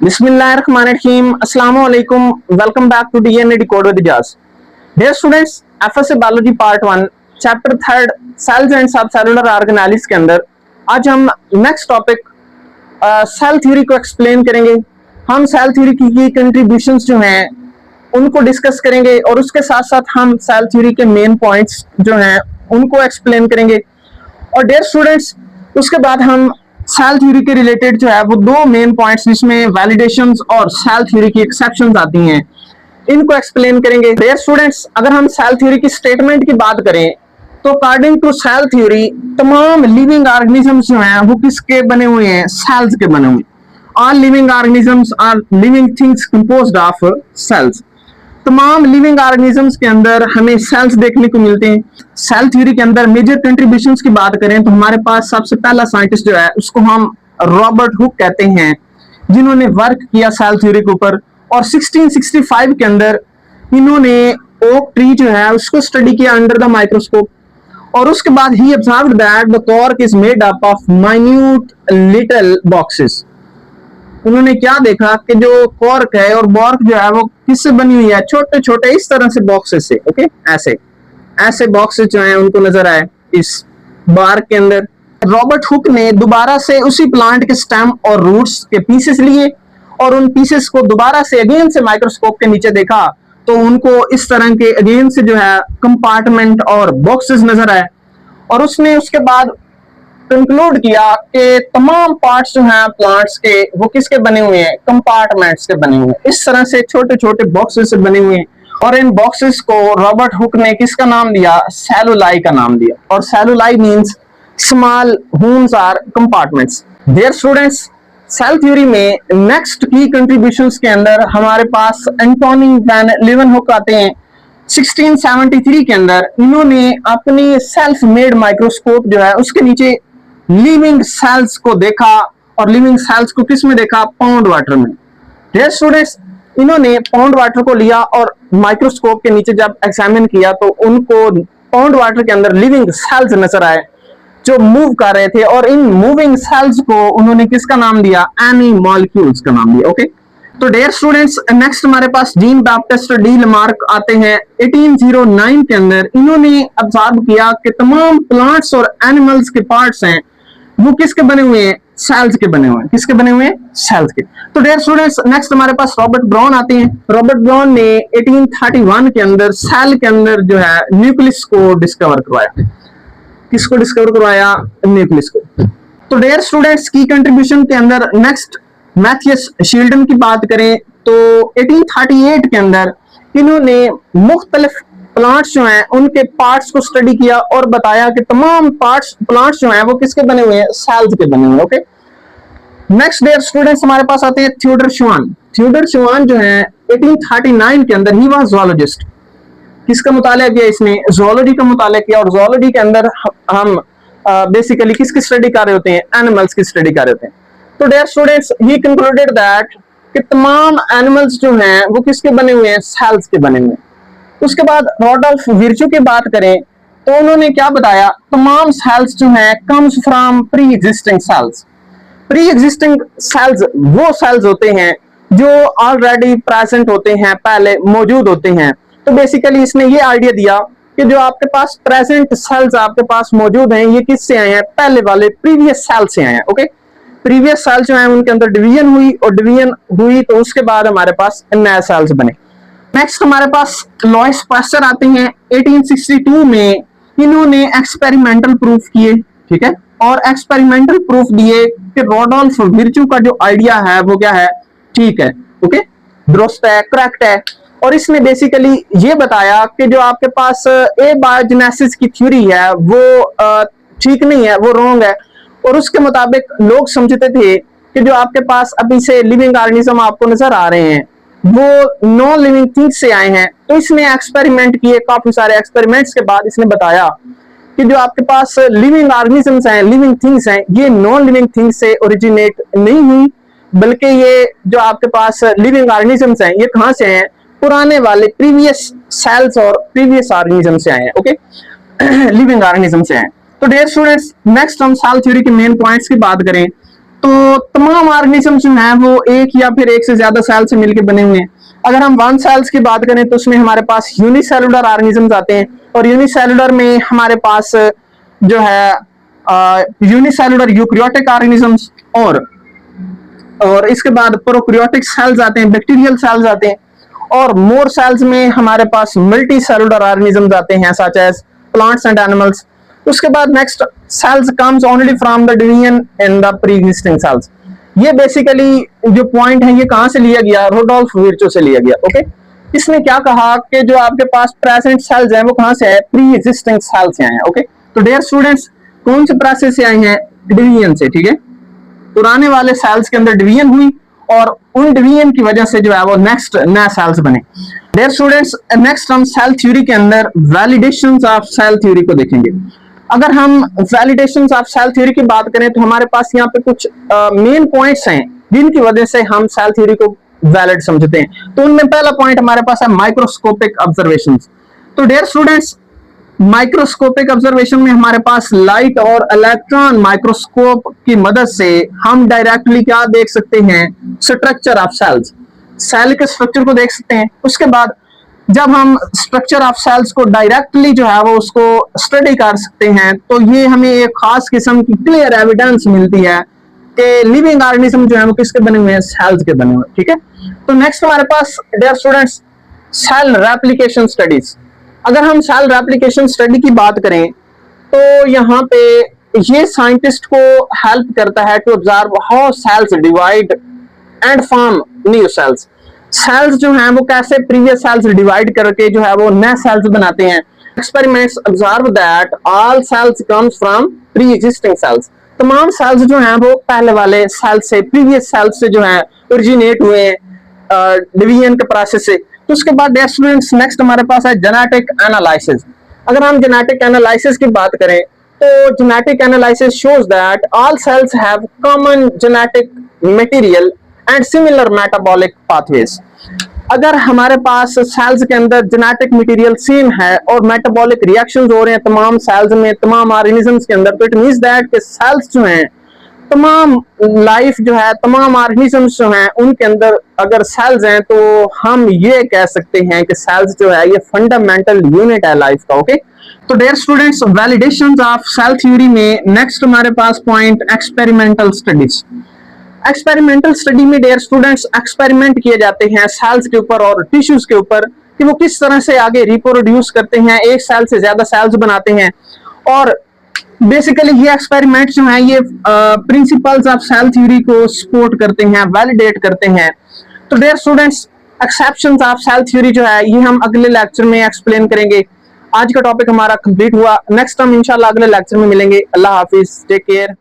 Bismillahirrahmanirrahim. Assalamu alaikum. Welcome back to DNA Decode with Ijaz. Dear students, FSA Biology Part 1, Chapter 3 Cells and Subcellular Organelles के अंदर आज हम next topic cell theory को explain करेंगे। हम cell theory की contributions जो हैं उनको डिस्कस करेंगे और उसके साथ साथ हम सेल थ्योरी के मेन पॉइंट्स जो हैं उनको एक्सप्लेन करेंगे। और डियर स्टूडेंट्स, उसके बाद हम सेल थ्योरी के रिलेटेड जो है वो दो मेन पॉइंट्स जिसमें वैलिडेशंस और सेल थ्योरी की एक्सेप्शंस आती हैं इनको एक्सप्लेन करेंगे। डियर स्टूडेंट्स, अगर हम सेल थ्योरी की स्टेटमेंट की बात करें तो अकॉर्डिंग टू सेल थ्योरी तमाम लिविंग ऑर्गेनिजम्स जो हैं वो किसके बने हुए हैं? सेल्स के बने हुए। All living organisms are living things composed of cells. तमाम लिविंग ऑर्गेनिजम्स के अंदर हमें सेल्स देखने को मिलते हैं। सेल थ्योरी के अंदर मेजर कंट्रीब्यूशंस की बात करें तो हमारे पास सबसे पहला साइंटिस्ट जो है उसको हम रॉबर्ट हुक कहते हैं, जिन्होंने वर्क किया सेल थ्योरी के ऊपर। और 1665 के अंदर इन्होंने ओक ट्री जो है उसको स्टडी किया अंडर द माइक्रोस्कोप। और उसके बाद ही observed that the cork is made up of minute little boxes. उन्होंने क्या देखा कि जो कॉर्क है और बॉर्क जो है वो किससे बनी हुई है? छोटे छोटे इस तरह से बॉक्सेस से। ओके, ऐसे ऐसे बॉक्सेस जो हैं उनको नजर आए इस बार्क के अंदर। रॉबर्ट हुक ने दोबारा से उसी प्लांट के स्टेम और रूट्स के पीसेस लिए और उन पीसेस को दोबारा से अगेन से माइक्रोस्कोप के नीचे देखा तो उनको इस तरह के अगेन से जो है कंपार्टमेंट और बॉक्सेस नजर आए। और उसने उसके बाद कंक्लूड किया कि तमाम पार्ट्स जो हैं प्लांट्स के वो किसके बने हुए हैं? कंपार्टमेंट्स के बने हुए हैं। इस तरह से छोटे छोटे बॉक्सेस से बने हुए हैं। और इन बॉक्सेस को रॉबर्ट हुक ने किसका नाम दिया? सेलुलाई का नाम दिया। और cellulae means small homes or compartments. Dear students, cell theory में नेक्स्ट की कंट्रीब्यूशंस के अंदर हमारे पास एंटोनी वैन लीeuwenhoek आते हैं। 1673 के अंदर इन्होंने अपनी सेल्फ मेड माइक्रोस्कोप जो है उसके नीचे लिविंग सेल्स को देखा। और लिविंग सेल्स को किस में देखा? पाउंड वाटर में। डियर स्टूडेंट्स, इन्होंने पाउंड वाटर को लिया और माइक्रोस्कोप के नीचे जब एग्जामिन किया तो उनको पाउंड वाटर के अंदर लिविंग सेल्स नजर आए जो मूव कर रहे थे। और इन मूविंग सेल्स को उन्होंने किसका नाम दिया? एनी मॉलिक्यूल्स का नाम दिया। ओके, तो डियर स्टूडेंट्स, नेक्स्ट हमारे पास जीन बैप्टिस्ट डी लामार्क आते हैं। 1809 के अंदर इन्होंने ऑब्जर्व किया कि तमाम प्लांट्स और एनिमल्स के पार्ट्स हैं वो किसके बने हुए हैं? सेल्स के बने हुए हैं। किसके बने हुए हैं? सेल्स के। तो डियर स्टूडेंट्स, नेक्स्ट हमारे पास रॉबर्ट ब्राउन आते हैं। रॉबर्ट ब्राउन ने 1831 के अंदर सेल के अंदर जो है न्यूक्लियस को डिस्कवर करवाया। किसको डिस्कवर करवाया? न्यूक्लियस को। तो डियर स्टूडेंट्स, की कंट्रीब्यूशन के अंदर नेक्स्ट मैथियस शील्डन की बात करें तो 1838 के अंदर इन्होंने मुख्तलिफ प्लांट्स जो हैं उनके पार्ट्स को स्टडी किया और बताया कि तमाम प्लांट्स जो हैं वो किसके बने हुए हैं? सेल्स के बने हुए हैं। ओके, नेक्स्ट डियर स्टूडेंट्स हमारे पास आते हैं थियोडर श्वान। थियोडर श्वान जो है 1839 के अंदर ही वाज ज़ूलॉजिस्ट। किसका मुताला किया इसने? ज़ूलॉजी का मुताला किया। और ज़ूलॉजी के अंदर हम बेसिकली किसकी स्टडी कर रहे होते हैं? एनिमल्स की स्टडी कर रहे होते हैं। तो dear students, he concluded that कि तमाम एनिमल्स जो हैं वो किसके बने हुए हैं? सेल्स के बने हुए हैं। उसके बाद रॉडोल्फ विर्चू की बात करें तो उन्होंने क्या बताया? तमाम सेल्स जो हैं comes from pre existing sales. Pre existing sales वो सेल्स होते हैं जो ऑलरेडी प्रेजेंट होते हैं, पहले मौजूद होते हैं। तो बेसिकली इसने ये आइडिया दिया कि जो आपके पास प्रेजेंट सेल्स आपके पास मौजूद हैं ये किससे आए हैं? पहले वाले प्रीवियस सेल से आए हैं। ओके, प्रीवियस सेल जो है उनके अंदर डिवीजन हुई और डिवीजन हुई तो उसके बाद हमारे पास नए सेल्स बने। नेक्स्ट हमारे पास लॉइस पास्चर आते हैं। 1862 में इन्होंने एक्सपेरिमेंटल प्रूफ किए। ठीक है, और एक्सपेरिमेंटल प्रूफ दिए कि रॉडोल्फ विर्चू का जो आइडिया है वो क्या है? ठीक है, ओके, दुरुस्त है, करेक्ट है। और इसने बेसिकली ये बताया कि जो आपके पास एबायोजेनेसिस की थ्योरी है वो ठीक नहीं है, वो रॉन्ग है। और उसके मुताबिक लोग समझते थे कि जो आपके पास अभी से लिविंग ऑर्गेनिज्म आपको नजर आ रहे हैं वो नॉन लिविंग थिंग्स से आए हैं। तो इसने एक्सपेरिमेंट किए, काफी सारे एक्सपेरिमेंट्स के बाद इसने बताया कि जो आपके पास लिविंग ऑर्गेनिजम्स हैं, लिविंग थिंग्स हैं, ये नॉन लिविंग थिंग्स से ओरिजिनेट नहीं हुई, बल्कि ये जो आपके पास लिविंग ऑर्गेनिजम्स हैं ये कहां से हैं? पुराने वाले प्रीवियस सेल्स और प्रीवियस ऑर्गेनिज्म से आए हैं। ओके, लिविंग ऑर्गेनिज्म से आए हैं। तो डियर स्टूडेंट्स, नेक्स्ट हम सेल थ्योरी के मेन पॉइंट्स की बात करें तो तमाम ऑर्गेनिज्म जो हैं वो एक या फिर एक से ज्यादा सेल से मिलकर बने हुए हैं। अगर हम वन सेल्स की बात करें तो उसमें हमारे पास यूनिसेलुलर ऑर्गेनिज्म आते हैं, और यूनिसेलुलर में हमारे पास जो है यूनिसेलुलर यूकैरियोटिक ऑर्गेनिजम्स, और इसके बाद प्रोकैरियोटिक सेल्स आते हैं, बैक्टीरियल सेल्स आते हैं, और मोर सेल्स में हमारे पास मल्टी सेलुलर ऑर्गेनिजम्स आते हैं such as plants and animals. उसके बाद next cells comes only from the division in the pre existing cells. ये बेसिकली जो पॉइंट है ये कहां से लिया गया, रुडोल्फ विर्चो से लिया गया। ओके, इसने क्या कहा कि जो आपके पास प्रेजेंट सेल्स हैं वो कहां से है, प्री एग्जिस्टिंग सेल्स से आए हैं। ओके, तो डियर स्टूडेंट्स कौन से प्रोसेस से आए हैं, डिवीजन से। ठीक है, पुराने वाले सेल्स के अंदर डिवीजन हुई और उन डिवीजन की वजह से जो है वो नेक्स्ट नए सेल्स बने। डियर स्टूडेंट्स नेक्स्ट हम सेल थ्योरी के अंदर वैलिडेशंस ऑफ सेल थ्योरी को देखेंगे। अगर हम वैलिडेशंस ऑफ सेल थ्योरी की बात करें तो हमारे पास यहाँ पे कुछ मेन पॉइंट्स हैं जिनकी वजह से हम सेल थ्योरी को वैलिड समझते हैं। तो उनमें पहला पॉइंट हमारे पास है माइक्रोस्कोपिक ऑब्जर्वेशंस। तो डियर स्टूडेंट्स माइक्रोस्कोपिक ऑब्जर्वेशन में हमारे पास लाइट और इलेक्ट्रॉन माइक्रोस्कोप की मदद से हम डायरेक्टली क्या देख सकते हैं, स्ट्रक्चर ऑफ सेल्स, सेल के स्ट्रक्चर को देख सकते हैं। उसके बाद जब हम स्ट्रक्चर ऑफ सेल्स को डायरेक्टली जो है वो उसको स्टडी कर सकते हैं तो ये हमें एक खास किस्म की क्लियर एविडेंस मिलती है कि लिविंग ऑर्गेनिज्म जो है वो किसके बने हुए हैं, सेल्स के बने हुए। ठीक है, तो नेक्स्ट हमारे पास dear students cell replication studies. अगर हम सेल रेप्लिकेशन स्टडी की बात करें तो यहाँ पे ये साइंटिस्ट को हेल्प करता है to observe how cells divide and form new cells. Cells जो हैं वो कैसे प्रीवियस सेल्स डिवाइड करके जो है वो नए सेल्स बनाते हैं। Experiments observe that all sales comes from pre existing sales. तमाम सेल्स जो हैं वो पहले वाले सेल्स से, प्रीवियस सेल्स से जो है ओरिजिनेट हुए डिवीजन के प्रोसेस से। तो उसके बाद स्टूडेंट्स नेक्स्ट हमारे पास है जेनेटिक एनालिसिस। अगर हम जेनेटिक एनालिसिस की बात करें तो genetic analysis shows that all cells have common genetic material and similar metabolic pathways. अगर हमारे पास सेल्स के अंदर जेनेटिक मटेरियल सेम है और मेटाबॉलिक रिएक्शंस हो रहे हैं तमाम सेल्स में, तमाम ऑर्गेनिजम्स के अंदर, तो इट मींस दैट कि सेल्स जो हैं, तमाम लाइफ जो है, तमाम ऑर्गेनिजम्स जो हैं उनके अंदर अगर सेल्स हैं तो हम ये कह सकते हैं कि सेल्स जो है ये फंडामेंटल यूनिट है लाइफ का। ओके, तो dear students validations of cell theory में नेक्स्ट हमारे पास point experimental studies. Experimental study में डियर स्टूडेंट्स एक्सपेरिमेंट किए जाते हैं सेल्स के ऊपर और टिश्यूज के ऊपर कि वो किस तरह से आगे रिप्रोड्यूस करते हैं, एक सेल से ज्यादा सेल्स बनाते हैं। और बेसिकली ये एक्सपेरिमेंट जो है ये प्रिंसिपल्स ऑफ सेल थ्योरी को सपोर्ट करते हैं, वैलिडेट करते हैं। तो dear students exceptions of cell theory जो है ये हम अगले लेक्चर में एक्सप्लेन करेंगे। आज का टॉपिक हमारा कंप्लीट हुआ, नेक्स्ट हम इंशाल्लाह अगले लेक्चर में मिलेंगे। अल्लाह हाफिज, टेक केयर।